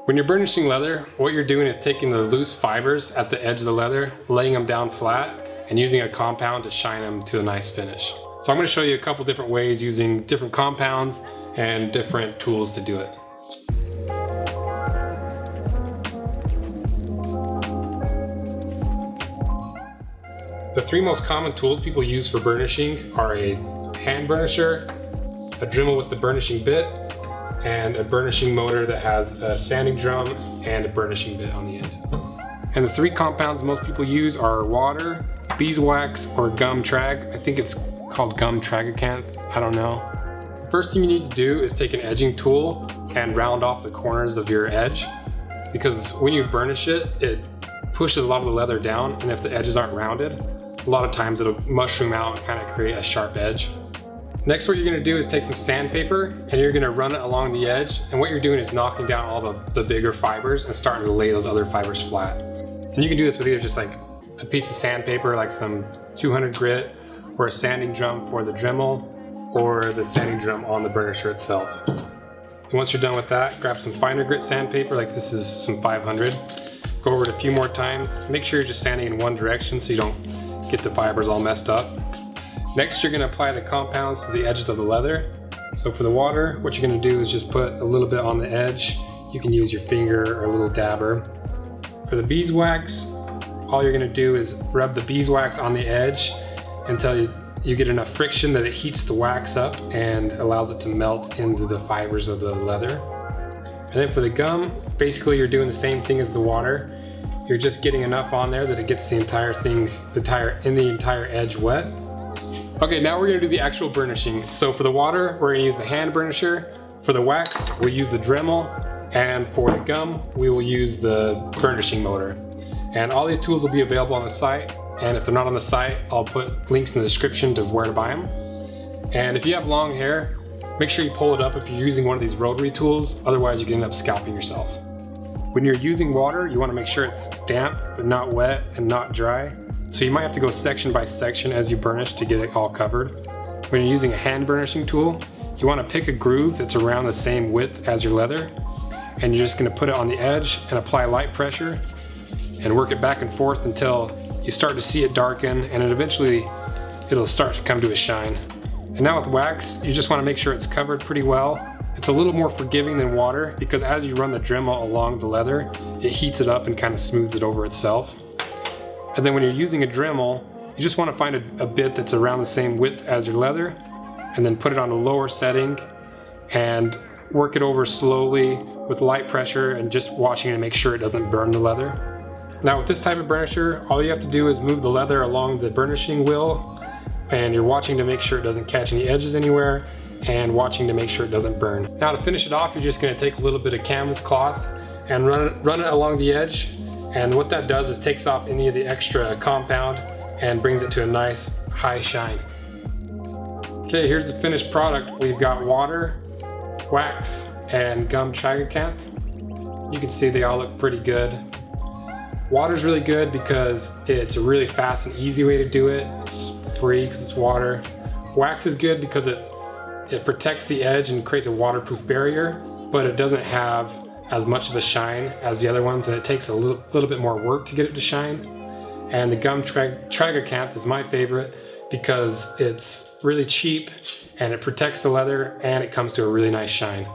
When you're burnishing leather, what you're doing is taking the loose fibers at the edge of the leather, laying them down flat, and using a compound to shine them to a nice finish. So I'm going to show you a couple different ways using different compounds and different tools to do it. The three most common tools people use for burnishing are a hand burnisher, a Dremel with the burnishing bit, and a burnishing motor that has a sanding drum and a burnishing bit on the end. And the three compounds most people use are water, beeswax, or gum trag. I think it's called gum tragacanth, I don't know. The first thing you need to do is take an edging tool and round off the corners of your edge, because when you burnish it, it pushes a lot of the leather down, and if the edges aren't rounded, a lot of times it'll mushroom out and kind of create a sharp edge. Next, what you're gonna do is take some sandpaper and you're gonna run it along the edge, and what you're doing is knocking down all the bigger fibers and starting to lay those other fibers flat. And you can do this with either just like a piece of sandpaper, like some 200 grit, or a sanding drum for the Dremel, or the sanding drum on the burnisher itself. And once you're done with that, grab some finer grit sandpaper, like this is some 500. Go over it a few more times. Make sure you're just sanding in one direction so you don't get the fibers all messed up. Next, you're going to apply the compounds to the edges of the leather. So for the water, what you're going to do is just put a little bit on the edge. You can use your finger or a little dabber. For the beeswax, all you're going to do is rub the beeswax on the edge until you get enough friction that it heats the wax up and allows it to melt into the fibers of the leather. And then for the gum, basically you're doing the same thing as the water. You're just getting enough on there that it gets the entire thing, the entire edge wet. Okay, now we're gonna do the actual burnishing. So for the water, we're gonna use the hand burnisher. For the wax, we'll use the Dremel. And for the gum, we will use the burnishing motor. And all these tools will be available on the site. And if they're not on the site, I'll put links in the description to where to buy them. And if you have long hair, make sure you pull it up if you're using one of these rotary tools, otherwise you can end up scalping yourself. When you're using water, you want to make sure it's damp, but not wet and not dry. So you might have to go section by section as you burnish to get it all covered. When you're using a hand burnishing tool, you want to pick a groove that's around the same width as your leather, and you're just going to put it on the edge and apply light pressure and work it back and forth until you start to see it darken, and then eventually it'll start to come to a shine. And now with wax, you just want to make sure it's covered pretty well. It's a little more forgiving than water because as you run the Dremel along the leather, it heats it up and kind of smooths it over itself. And then when you're using a Dremel, you just want to find a bit that's around the same width as your leather, and then put it on a lower setting and work it over slowly with light pressure and just watching to make sure it doesn't burn the leather. Now with this type of burnisher, all you have to do is move the leather along the burnishing wheel, and you're watching to make sure it doesn't catch any edges anywhere and watching to make sure it doesn't burn. Now to finish it off, you're just going to take a little bit of canvas cloth and run it along the edge, and what that does is takes off any of the extra compound and brings it to a nice high shine. Okay, here's the finished product. We've got water, wax, and gum tragacanth. You can see they all look pretty good. Water's really good because it's a really fast and easy way to do it. It's free because it's water. Wax is good because it protects the edge and creates a waterproof barrier, but it doesn't have as much of a shine as the other ones, and it takes a little bit more work to get it to shine. And the gum tragacanth is my favorite because it's really cheap and it protects the leather and it comes to a really nice shine.